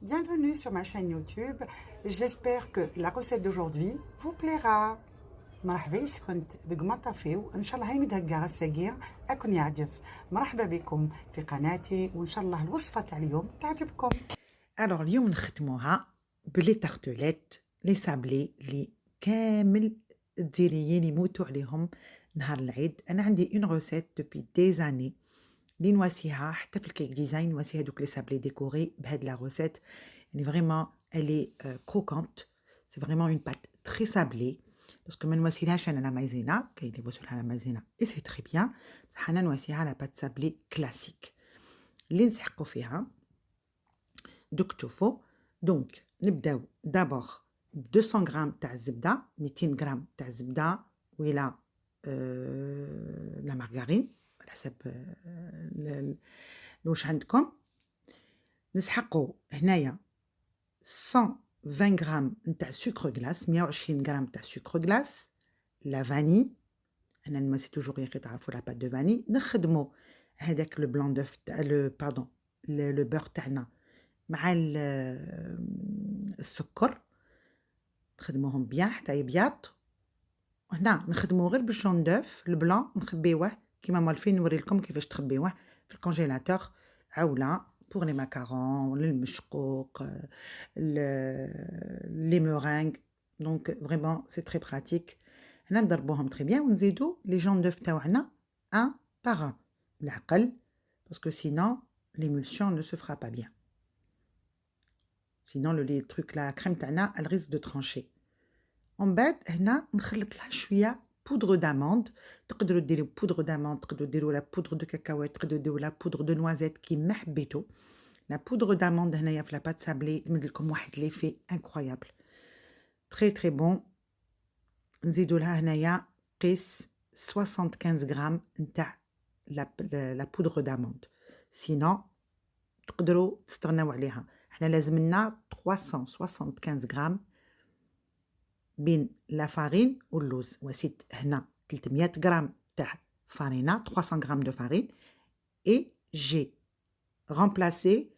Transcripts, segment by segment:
Bienvenue sur ma chaîne YouTube. J'espère que la recette d'aujourd'hui vous plaira. مرحبا كنت دق ما طافيو ان شاء الله هاي متهقى السقيع اكون يعجب. مرحبا بكم في قناتي وان شاء الله الوصفه تاع اليوم تعجبكم. Alors اليوم نختموها بلي تارتوليت لي سابلي لي كامل الجزائريين يموتوا عليهم نهار العيد. انا عندي اون روسيت دوبي دي زاني لي نواسيها حتى في الكيك ديزاين نواسي هذوك لي سابلي ديكوري بهاد لا روسيت. يعني فريمون الي كروكونت، سي فريمون اون بات تري سابلي باسكو ما نواسيلهاش انا لا مايزينا، كاين اللي يواسوا لها لا مايزينا اي سي تري بيان، بصح انا نواسيها لا بات سابلي كلاسيك اللي نسحقوا فيها. دوك تشوفوا. دونك نبداو دابور ب 200 غرام تاع الزبده، 200 غرام تاع الزبده ولا لا مارغارين على حسب واش عندكم. نسحقوا هنايا 120 غرام نتاع سكر غلاس، 120 غرام تاع سكر غلاس، لا فاني، انا نمسي توجور يا تعرفوا لا بات دو فاني. نخدموا هذاك لو بلان دوف تاع لو باردون لو بور تاعنا مع السكر، نخدموهم بيان حتى يبيض. هنا نخدمو غير بالجون دوف البلان نخبيوه كيما مالفين نوري لكم كيفاش تخبيوه في الكونجيلاتور عوله بور لي ماكارون للمشقوق لي مورينغ. دونك فريمون سي تري براتيك. هنا نضربوهم تري بيان ونزيدو لي جون دوف تاعنا ان باغ ان بالعقل باسكو سينون l'émulsion ne se fera pas bien. Sinon le truc la crème تاعنا elle risque de trancher. En بعد هنا نخلط لها شويه بودر d'amande. تقدروا ديروا بودر d'amande، تقدروا ديروا لا بودر دو كاكاوات، تقدروا ديروا لا بودر دو نوازيت كيما حبيتوا. لا بودر d'amande هنايا في لاباط سابلي تمد لكم واحد ليفي انكرويابل تري تري بون. نزيدوا لها هنايا قيس 75 غرام نتاع لا بودر d'amande. سينو تقدروا تستغناو عليها. احنا لازم لنا 375 غرام بين لا فارين واللوز. وسيت هنا 300 غرام تاع فارينه، 300 غرام دو فارين et j'ai remplacé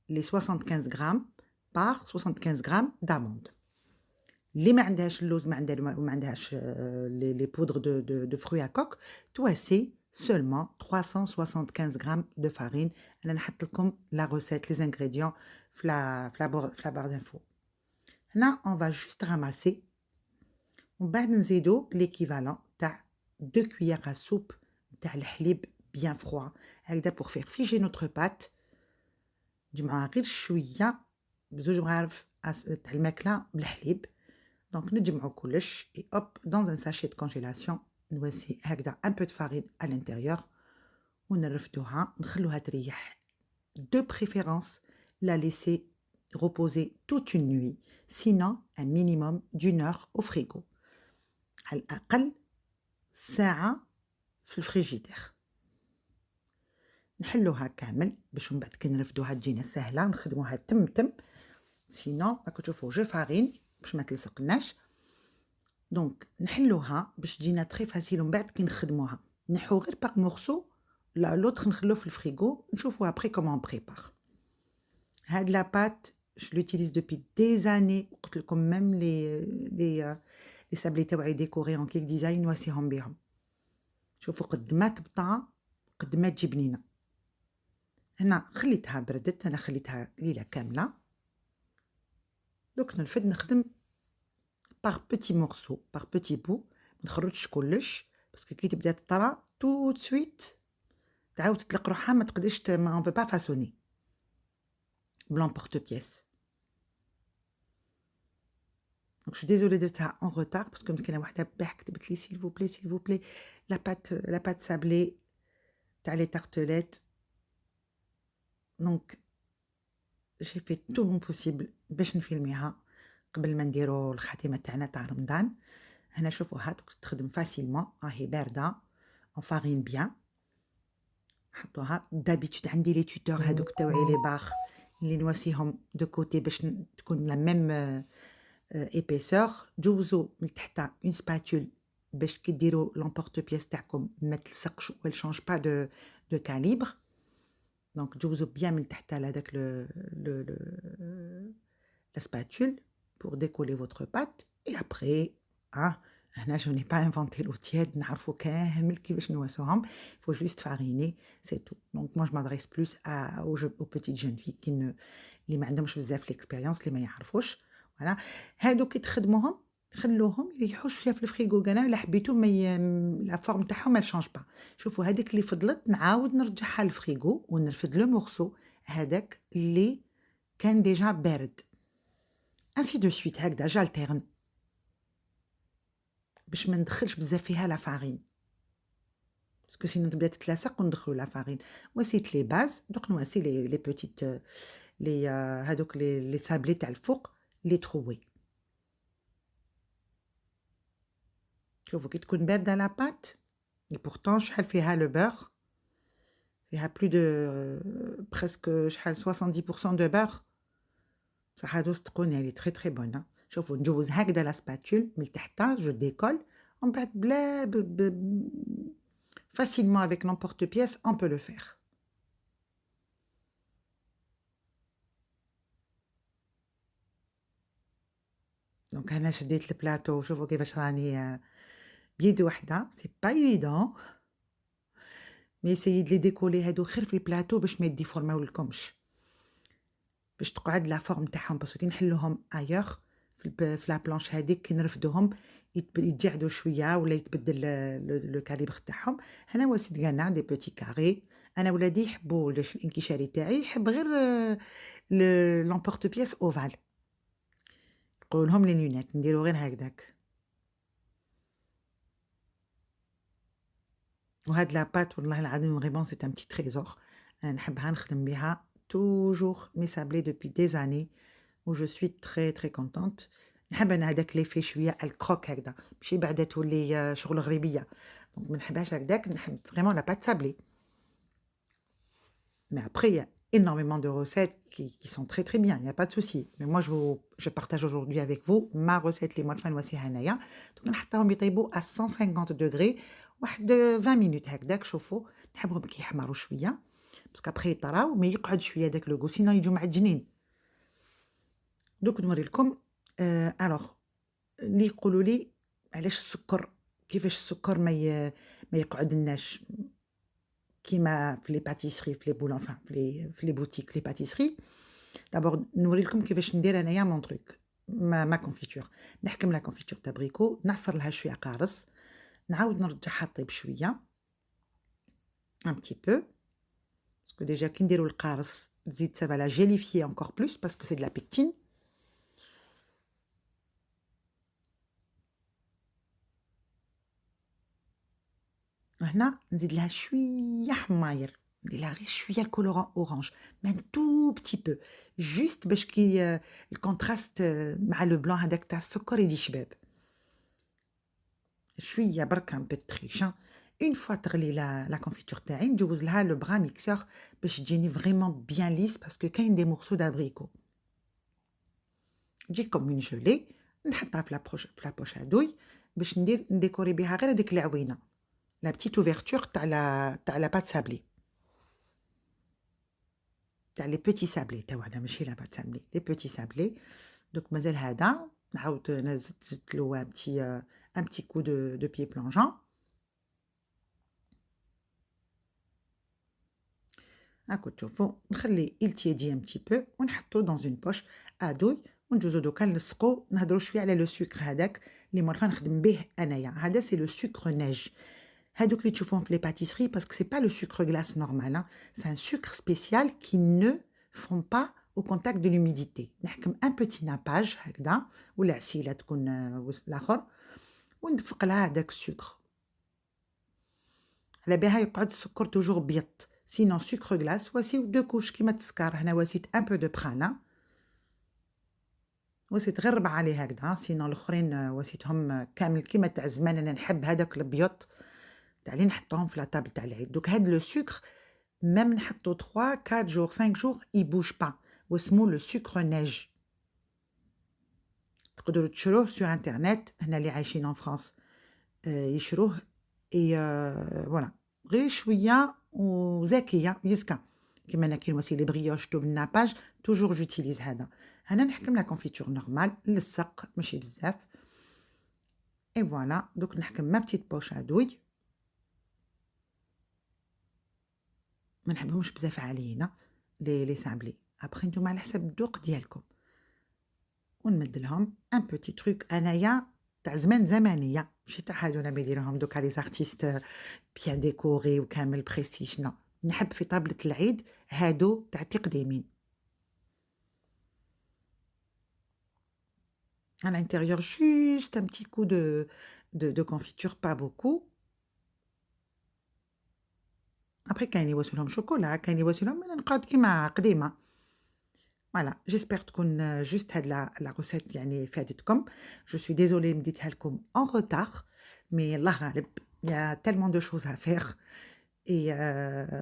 les 75 grammes par 75 grammes d'amande. اللي ما عندهاش اللوز ما عندهاش les poudres de fruits à coque تواسي seulement 375 grammes de farine. انا نحط لكم la recette les ingrédients في la barre d'infos. هنا on va juste ramasser ومن بعد نزيدو l'équivalent تاع 2 cuillères à soupe تاع الحليب bien froid هكذا pour faire figer notre pâte. نجمعوها غير شويه بزوج مغارف تاع الماكله بالحليب. دونك نجمعو كلش et hop dans un sachet de congélation نواسي هكذا un peu de farine à l'intérieur ونرفدوها نخلوها تريح. De préférence la laisser reposer toute une nuit, sinon un minimum d'une heure au frigo. على الأقل ساعة في الفريجيدير. نحلوها كامل باش من بعد كي نرفدوها تجينا سهلة نخدموها تم. سينو راكو تشوفو جو فارين باش ما تلصقناش. دونك نحلوها باش تجينا تري فاسيل ومن بعد كي نخدموها نحو غير باغ مورسو لا لوطخ نخلوه في الفريغو نشوفو ابري كومون بريبار. هاد لا بات je l'utilise depuis des années. قلت لكم ميم لي سابلي تاوعي ديكوري اون كيك ديزاين نواسيهم بيهم. شوفوا قد ما تبطا قد ما تجي بنينه. هنا خليتها بردت، انا خليتها ليله كامله. دوك نرفد نخدم باغ بوتي مورسو باغ بوتي بو، ما نخرجش كلش باسكو كي تبدا تطرى تو سويت تعاود تطلق روحها ما تقدرش ما اون بو با فاسوني بلان بورتو بيس. دونك شو ديزولي درتها اون روتار باسكو مسكينه وحده باح كتبت لي سيل فو بلي لا بات سابلي تاع لي تارتليت. دونك جي في تو مون بوسيبل باش نفيلميها قبل ما نديرو الخاتمه تاعنا تاع رمضان. هنا شوفوا هادوك تخدم فاسيلمون راهي بارده اون فارين بيان. نحطوها دابيتود عندي لي توتور هادوك تاوعي لي باخ اللي نواسيهم دو كوتي باش تكون لا ميم ايبيسور. جوزو من تحت اون سباتول باش كي ديروا لامبورت بيس تاعكم ما تلصقش و شانج با دو كاليبر. دونك جوزو بيان من تحت على هذاك la spatule pour décoller votre pâte. Et après, hein, là, je n'ai pas inventé l'eau tiède, نعرفوا كامل كيفاش نواسوهم. Il faut juste fariner, c'est tout. Donc moi, je m'adresse plus aux petites jeunes filles اللي ما عندهمش بزاف l'expérience, اللي ما يعرفوش. Voilà. هادو كي تخدموهم خلوهم يريحوا شويه في الفريغو كاع الا حبيتو لا فورم تاعهم ما تشانج با. شوفوا هذيك اللي فضلت نعاود نرجعها للفريغو ونرفد لو مورسو هذاك اللي كان ديجا بارد. انسي دو سويت هكذا جالتيرن باش ما ندخلش بزاف فيها لا فارين باسكو سينو تبدا تتلاصق وندخلوا لا فارين. وسيت لي باز دوك نواسي لي بوتيت لي هادوك لي سابلي تاع الفوق لي تروي. شوفوا كي تكون باردة لا بات et pourtant شحال فيها لو بور فيها بلو دو presque شحال 70% دو بور بصح هادو صدقوني لي تري تري بون. شوفوا نجوز هكذا لا سباتول من تحت جو ديكول ومن بعد بلا facilement avec n'importe pièce on peut le faire. دونك انا شديت البلاطو شوفوا كيفاش راني بيد وحده سي با ايفيدون مي سيد لي ديكولي هادو خير في البلاطو باش ما يديفورماو لكمش باش تقعد لا فورم تاعهم باسكو كي نحلوهم ايور في لا بلانش هذيك كي نرفدوهم يتجعدوا شويه ولا يتبدل لو كاليبر تاعهم. هنا وسيت كانا دي بوتي كاري. انا ولادي يحبوا الانكشاري تاعي يحب غير لامبورت بياس اوفال نقول لهم لي لونات نديرو غير هكذاك. وهاد لا بات والله العظيم فريمون سي ان بتي تريزور. انا نحبها نخدم بها toujours mes sablés depuis des années où je suis très très contente. نحب انا هذاك لي في شويه الكروك هكذا ماشي بعدا تولي شغل غريبيه. دونك ما نحبهاش هكذاك نحب فريمون لا بات sablée. Mais après il y a énormément de recettes qui sont très très bien, il n'y a pas de souci. Mais moi je partage aujourd'hui avec vous ma recette les موالفه نواسيها هنايا. دونك نحطهم يطيبوا à 150 degrés واحد 20 minutes هكذاك. شوفوا نحبهم كي يحمروا شويه باسكو ابخي يطراو ما يقعد شويه داك لو غو سينو يجوا معجنين. دوك نوري لكم الوغ اللي يقولوا لي علاش السكر كيفاش السكر ما يقعدناش كيما في لي باتيسري في لي بولون في لي بوتيك لي باتيسري. دابور نوري لكم كيفاش ندير انايا مون تروك ما كونفيتور. نحكم لا كونفيتور تاع بريكو نعصر لها شويه قارص نعاود نرجعها طيب شويه un petit peu parce que déjà كي نديرو القارص تزيد ça va la gélifier encore plus parce que c'est de la pectine. هنا نزيد لها شويه حماير ندير لها غير شويه الكولوران اورانج من تو بتي بو جوست باش كي الكونتراست مع لو بلون هذاك تاع السكر يجي شباب شويه برك ان بو تريش. اون فوا تغلي لا كونفيتور تاعي نجوز لها لو برا ميكسور باش تجيني فريمون بيان ليس باسكو كاين دي مورسو دابريكو تجي كوم اون جولي نحطها في لا بوش هادوي باش نديكوري بها غير هذيك العوينه la petite ouverture تاع لا pâte sablée تاع les petits sablés تاعنا ماشي لا pâte sablée les petits sablés. دوك مازال هذا نعاود نزيد له un petit coup de pied plongeant. هاكو تشوفوا نخلي يلتيدي un petit peu ونحطو dans une poche ادوي ونجوزو دوكا نلصقو نهضروا شويه على لو سكر هذاك اللي مرفا نخدم به انايا. هذا سي لو سكر نيج هادوك اللي تشوفوهم في لي باتيسري parce que c'est pas le sucre glace normal hein. C'est un sucre spécial qui ne fond pas au contact de l'humidité. نحكم un petit nappage هكذا ولا عسيله تكون الاخر وندفق لها هذاك السكر على بها يقعد السكر توجور بيض. سينون سكر غلاس واسيو دو كوش كيما التسكر. هنا واسيت ان بو دو برانا واسيت غير 4 عليه هكذا. سينون الاخرين واسيتهم كامل كيما تاع زمان. انا نحب هذاك الابيض تاع اللي نحطهم في لا طابل تاع العيد. دوك هاد لو سكر ميم نحطو 3 4 جور 5 جور اي بوج با واسمو لو سكر نيج. تقدروا تشروه سور انترنت هنا اللي عايشين ان فرانس يشروه اي فوالا غير شويه وزاكيه يسكا كيما انا كاين لي بريوش دو بالناباج توجور جوتيليز هذا. انا نحكم لا كونفيتور نورمال للصق ماشي بزاف. اي فوالا دوك نحكم ما بتيت بوش ادوي، ما نحبهمش بزاف عاليين لي سامبلي. ابخي نتوما على حسب الذوق ديالكم. ونمد لهم ان بوتي تروك انايا تاع زمانيه، ماشي تاع هادونا ما يديروهم دوكا لي زارتيست بيان ديكوري وكامل بريستيج. نو، نحب في طابلة العيد هادو تاع تقديمين. À l'intérieur, juste un petit coup de confiture, pas beaucoup. Après, كاين يوصلوا لهم شوكولا، كاين يوصلوا لهم نقاد كيما قديمة. Voilà, j'espère تكون juste هاد la recette يعني فادتكم. Je suis désolée مديتها لكم en retard, mais الله غالب. Il y a tellement de choses à faire. Et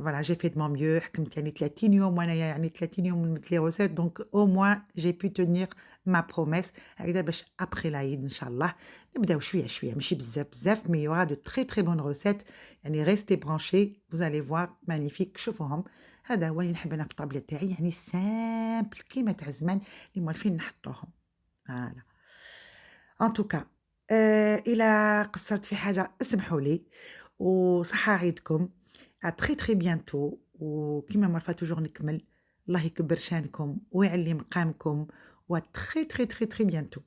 voilà, j'ai fait de mon mieux. حكمت يعني 30 يوم وانايا يعني 30 يوم نمت لي ريسيت، دونك au moins j'ai pu tenir ma promesse. هكذا باش après العيد ان شاء الله نبداو شويه شويه، ماشي بزاف بزاف، mais il y aura de très très bonnes recettes. يعني restez branchés, vous allez voir magnifique. شوفوهم، هذا هو اللي نحب انا في الطابله تاعي، يعني سامبل كيما تاع زمان اللي موالفين نحطوهم. فوالا ان توكا الى قصرت في حاجه اسمحوا لي، وصحه عيدكم. à très très bientôt. وكيما مرفا توجور نكمل، الله يكبر شانكم ويعلي مقامكم، و très très très très bientôt.